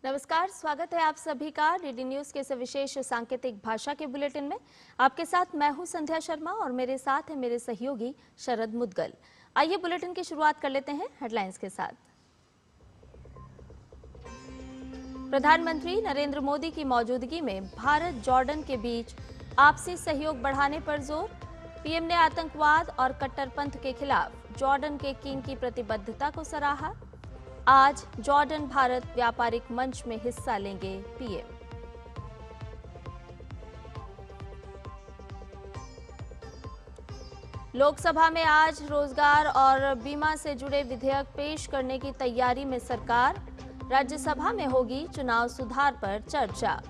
नमस्कार, स्वागत है आप सभी का डीडी न्यूज के इस विशेष सांकेतिक भाषा के बुलेटिन में। आपके साथ मैं हूं संध्या शर्मा और मेरे साथ है मेरे सहयोगी शरद मुदगल। आइए बुलेटिन की शुरुआत कर लेते हैं हेडलाइंस के साथ। प्रधानमंत्री नरेंद्र मोदी की मौजूदगी में भारत जॉर्डन के बीच आपसी सहयोग बढ़ाने पर जोर। पीएम ने आतंकवाद और कट्टरपंथ के खिलाफ जॉर्डन के किंग की प्रतिबद्धता को सराहा। आज जॉर्डन भारत व्यापारिक मंच में हिस्सा लेंगे पीएम। लोकसभा में आज रोजगार और बीमा से जुड़े विधेयक पेश करने की तैयारी में सरकार। राज्यसभा में होगी चुनाव सुधार पर चर्चा।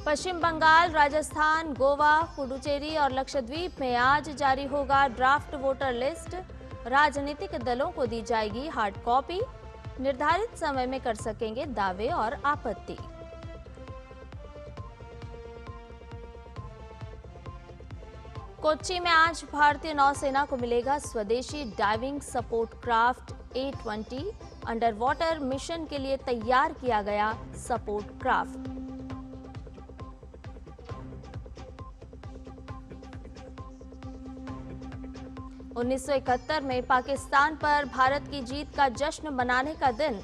पश्चिम बंगाल, राजस्थान, गोवा, पुडुचेरी और लक्षद्वीप में आज जारी होगा ड्राफ्ट वोटर लिस्ट। राजनीतिक दलों को दी जाएगी हार्ड कॉपी। निर्धारित समय में कर सकेंगे दावे और आपत्ति। कोच्चि में आज भारतीय नौसेना को मिलेगा स्वदेशी diving support craft A20। Under water mission के लिए तैयार किया गया सपोर्ट क्राफ्ट। उन्नीस सौ 71 में पाकिस्तान पर भारत की जीत का जश्न मनाने का दिन।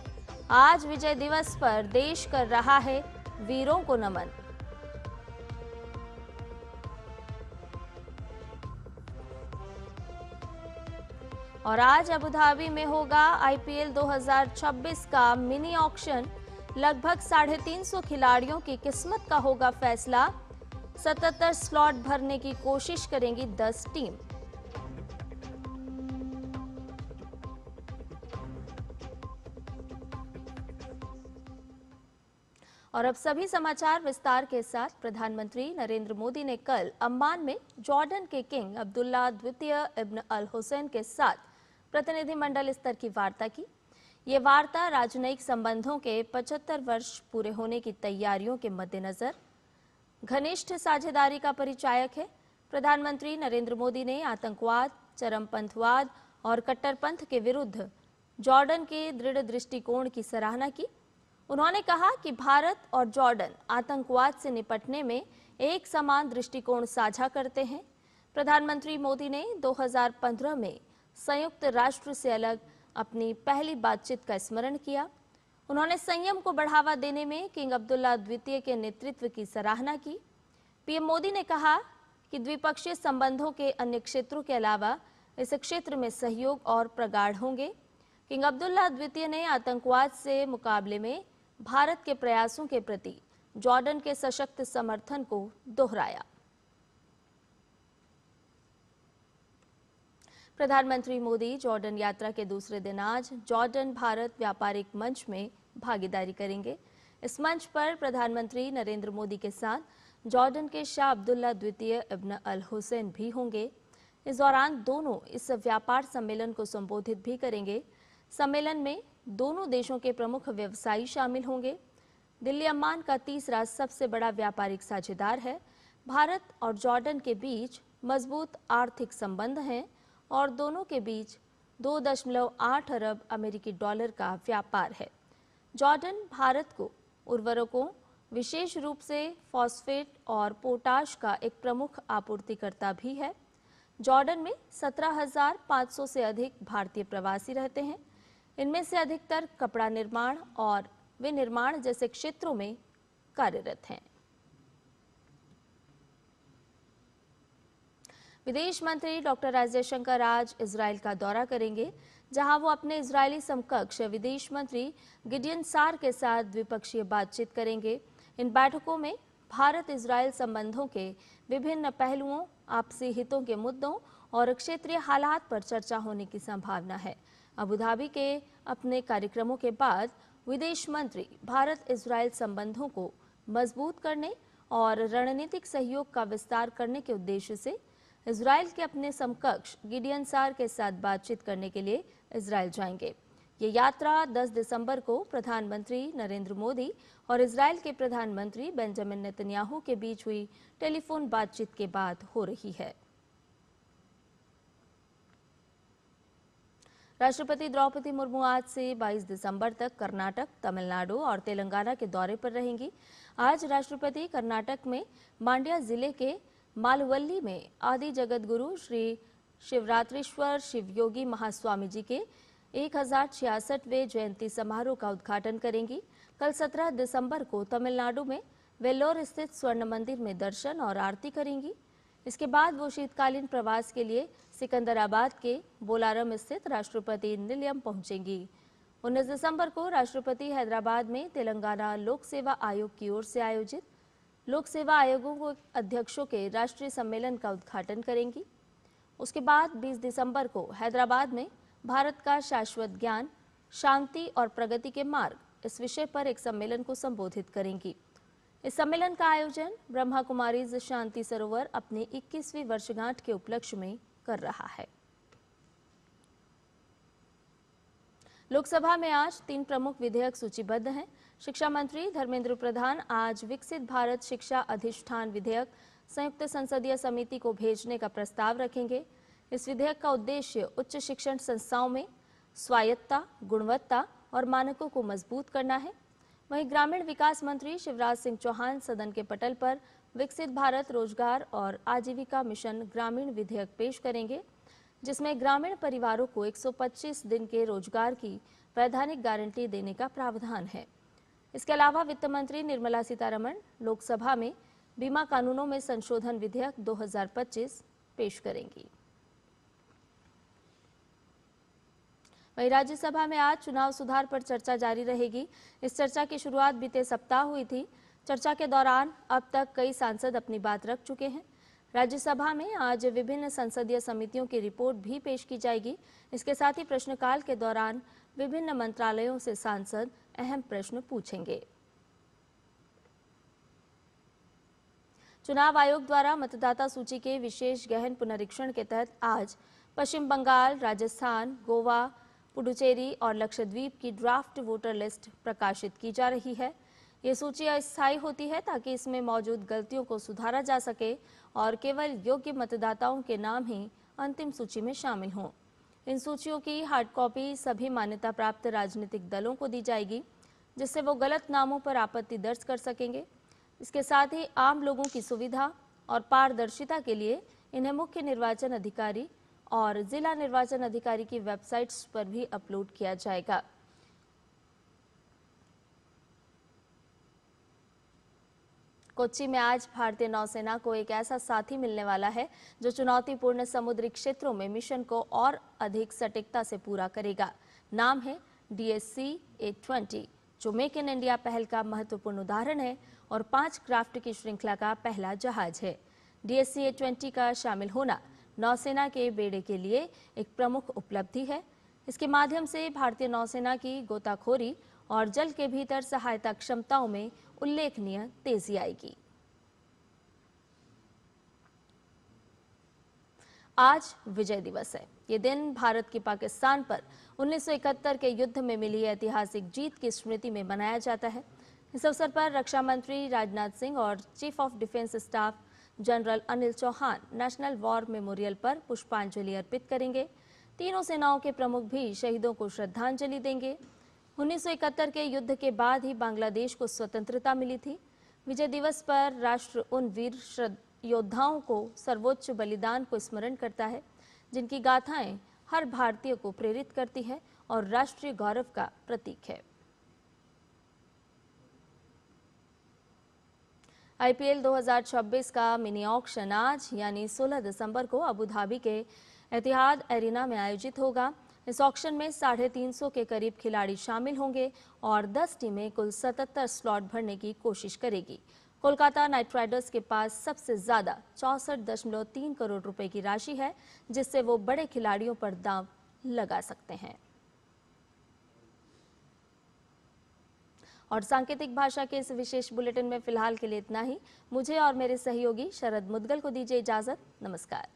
आज विजय दिवस पर देश कर रहा है वीरों को नमन। और आज अबू धाबी में होगा IPL 2026 का मिनी ऑक्शन। लगभग 350 खिलाड़ियों की किस्मत का होगा फैसला। 77 स्लॉट भरने की कोशिश करेंगी 10 टीम। और अब सभी समाचार विस्तार के साथ। प्रधानमंत्री नरेंद्र मोदी ने कल अम्मान में जॉर्डन के किंग अब्दुल्ला द्वितीय इब्न अल हुसैन के साथ प्रतिनिधिमंडल स्तर की वार्ता की। ये वार्ता राजनयिक संबंधों के 75 वर्ष पूरे होने की तैयारियों के मद्देनजर घनिष्ठ साझेदारी का परिचायक है। प्रधानमंत्री नरेंद्र मोदी ने आतंकवाद, चरमपंथवाद और कट्टरपंथ के विरुद्ध जॉर्डन के दृढ़ दृष्टिकोण की सराहना की। उन्होंने कहा कि भारत और जॉर्डन आतंकवाद से निपटने में एक समान दृष्टिकोण साझा करते हैं। प्रधानमंत्री मोदी ने 2015 में संयुक्त राष्ट्र से अलग अपनी पहली बातचीत का स्मरण किया। उन्होंने संयम को बढ़ावा देने में किंग अब्दुल्ला द्वितीय के नेतृत्व की सराहना की। पीएम मोदी ने कहा कि द्विपक्षीय संबंधों के अन्य क्षेत्रों के अलावा इस क्षेत्र में सहयोग और प्रगाढ़ होंगे। किंग अब्दुल्ला द्वितीय ने आतंकवाद से मुकाबले में भारत के प्रयासों के प्रति जॉर्डन के सशक्त समर्थन को दोहराया। प्रधानमंत्री मोदी जॉर्डन यात्रा के दूसरे दिन आज जॉर्डन भारत व्यापारिक मंच में भागीदारी करेंगे। इस मंच पर प्रधानमंत्री नरेंद्र मोदी के साथ जॉर्डन के शाह अब्दुल्ला द्वितीय इब्न अल हुसैन भी होंगे। इस दौरान दोनों इस व्यापार सम्मेलन को संबोधित भी करेंगे। सम्मेलन में दोनों देशों के प्रमुख व्यवसायी शामिल होंगे। दिल्ली अम्मान का तीसरा सबसे बड़ा व्यापारिक साझेदार है। भारत और जॉर्डन के बीच मजबूत आर्थिक संबंध हैं और दोनों के बीच 2.8 अरब अमेरिकी डॉलर का व्यापार है। जॉर्डन भारत को उर्वरकों, विशेष रूप से फॉस्फेट और पोटाश का एक प्रमुख आपूर्तिकर्ता भी है। जॉर्डन में 17,500 से अधिक भारतीय प्रवासी रहते हैं। इनमें से अधिकतर कपड़ा निर्माण और विनिर्माण जैसे क्षेत्रों में कार्यरत हैं। विदेश मंत्री डॉक्टर एस जयशंकर आज इजराइल का दौरा करेंगे, जहां वो अपने इजरायली समकक्ष विदेश मंत्री गिडियन सार के साथ द्विपक्षीय बातचीत करेंगे। इन बैठकों में भारत इजराइल संबंधों के विभिन्न पहलुओं, आपसी हितों के मुद्दों और क्षेत्रीय हालात पर चर्चा होने की संभावना है। अबू धाबी के अपने कार्यक्रमों के बाद विदेश मंत्री भारत इजराइल संबंधों को मजबूत करने और रणनीतिक सहयोग का विस्तार करने के उद्देश्य से इजराइल के अपने समकक्ष गिडियन सार के साथ बातचीत करने के लिए इजराइल जाएंगे। ये यात्रा 10 दिसंबर को प्रधानमंत्री नरेंद्र मोदी और इजरायल के प्रधानमंत्री बेंजामिन नेतन्याहू के बीच हुई टेलीफोन बातचीत के बाद हो रही है। राष्ट्रपति द्रौपदी मुर्मू आज से 22 दिसंबर तक कर्नाटक, तमिलनाडु और तेलंगाना के दौरे पर रहेंगी। आज राष्ट्रपति कर्नाटक में मांड्या जिले के मालवल्ली में आदि जगत गुरु श्री शिवरात्रीश्वर शिवयोगी महास्वामी जी के 1066वें जयंती समारोह का उद्घाटन करेंगी। कल 17 दिसंबर को तमिलनाडु में वेल्लोर स्थित स्वर्ण मंदिर में दर्शन और आरती करेंगी। इसके बाद वो शीतकालीन प्रवास के लिए सिकंदराबाद के बोलारम स्थित राष्ट्रपति निलयम पहुंचेंगी। 19 दिसंबर को राष्ट्रपति हैदराबाद में तेलंगाना लोक सेवा आयोग की ओर से आयोजित लोक सेवा आयोगों के अध्यक्षों के राष्ट्रीय सम्मेलन का उद्घाटन करेंगी। उसके बाद 20 दिसंबर को हैदराबाद में भारत का शाश्वत ज्ञान, शांति और प्रगति के मार्ग इस विषय पर एक सम्मेलन को संबोधित करेंगी। इस सम्मेलन का आयोजन ब्रह्मा कुमारीज शांति सरोवर अपनी 21वीं वर्षगांठ के उपलक्ष्य में कर रहा है। लोकसभा में आज 3 प्रमुख विधेयक सूचीबद्ध हैं। शिक्षा मंत्री धर्मेंद्र प्रधान आज विकसित भारत शिक्षा अधिष्ठान विधेयक संयुक्त संसदीय समिति को भेजने का प्रस्ताव रखेंगे। इस विधेयक का उद्देश्य उच्च शिक्षण संस्थाओं में स्वायत्तता, गुणवत्ता और मानकों को मजबूत करना है। वहीं ग्रामीण विकास मंत्री शिवराज सिंह चौहान सदन के पटल पर विकसित भारत रोजगार और आजीविका मिशन ग्रामीण विधेयक पेश करेंगे, जिसमें ग्रामीण परिवारों को 125 दिन के रोजगार की वैधानिक गारंटी देने का प्रावधान है। इसके अलावा वित्त मंत्री निर्मला सीतारमण लोकसभा में बीमा कानूनों में संशोधन विधेयक 2025 पेश करेंगी। वहीं राज्यसभा में आज चुनाव सुधार पर चर्चा जारी रहेगी। इस चर्चा की शुरुआत बीते सप्ताह हुई थी। चर्चा के दौरान अब तक कई सांसद अपनी बात रख चुके हैं। राज्यसभा में आज विभिन्न संसदीय समितियों की रिपोर्ट भी पेश की जाएगी। इसके साथ ही प्रश्नकाल के दौरान विभिन्न मंत्रालयों से सांसद अहम प्रश्न पूछेंगे। चुनाव आयोग द्वारा मतदाता सूची के विशेष गहन पुनरीक्षण के तहत आज पश्चिम बंगाल, राजस्थान, गोवा, पुडुचेरी और लक्षद्वीप की ड्राफ्ट वोटर लिस्ट प्रकाशित की जा रही है। ये सूची अस्थायी होती है ताकि इसमें मौजूद गलतियों को सुधारा जा सके और केवल योग्य मतदाताओं के नाम ही अंतिम सूची में शामिल हों। इन सूचियों की हार्ड कॉपी सभी मान्यता प्राप्त राजनीतिक दलों को दी जाएगी, जिससे वो गलत नामों पर आपत्ति दर्ज कर सकेंगे। इसके साथ ही आम लोगों की सुविधा और पारदर्शिता के लिए इन्हें मुख्य निर्वाचन अधिकारी और जिला निर्वाचन अधिकारी की वेबसाइट्स पर भी अपलोड किया जाएगा। कोच्चि में आज भारतीय नौसेना को एक ऐसा साथी मिलने वाला है जो चुनौतीपूर्ण समुद्री क्षेत्रों में मिशन को और अधिक सटीकता से पूरा करेगा। नाम है DSC-A20, जो मेक इन इंडिया पहल का महत्वपूर्ण उदाहरण है और 5 क्राफ्ट की श्रृंखला का पहला जहाज है। DSC-A20 का शामिल होना नौसेना के बेड़े के लिए एक प्रमुख उपलब्धि है। इसके माध्यम से भारतीय नौसेना की गोताखोरी और जल के भीतर सहायता क्षमताओं में उल्लेखनीय तेजी आएगी। आज विजय दिवस है। ये दिन भारत की पाकिस्तान पर 1971 के युद्ध में मिली ऐतिहासिक जीत की स्मृति में मनाया जाता है। इस अवसर पर रक्षा मंत्री राजनाथ सिंह और chief of defence staff general Anil Chauhan national war memorial पर पुष्पांजलि अर्पित करेंगे। तीनों सेनाओं के प्रमुख भी शहीदों को श्रद्धांजलि देंगे। 1971 के युद्ध के बाद ही बांग्लादेश को स्वतंत्रता मिली थी। विजय दिवस पर राष्ट्र उन वीर योद्धाओं को सर्वोच्च बलिदान को स्मरण करता है, जिनकी गाथाएं हर भारतीय को प्रेरित करती है और राष्ट्रीय गौरव का प्रतीक है। IPL 2026 का मिनी ऑक्शन आज यानी 16 दिसंबर को अबू धाबी के एतिहाद एरिना में आयोजित होगा। इस ऑक्शन में 350 के करीब खिलाड़ी शामिल होंगे और 10 टीमें कुल 77 स्लॉट भरने की कोशिश करेगी। कोलकाता नाइट राइडर्स के पास सबसे ज्यादा 64.3 करोड़ रुपए की राशि है, जिससे वो बड़े खिलाड़ियों पर दांव लगा सकते हैं। और सांकेतिक भाषा के इस विशेष बुलेटिन में फिलहाल के लिए इतना ही। मुझे और मेरे सहयोगी शरद मुदगल को दीजिए इजाजत। नमस्कार।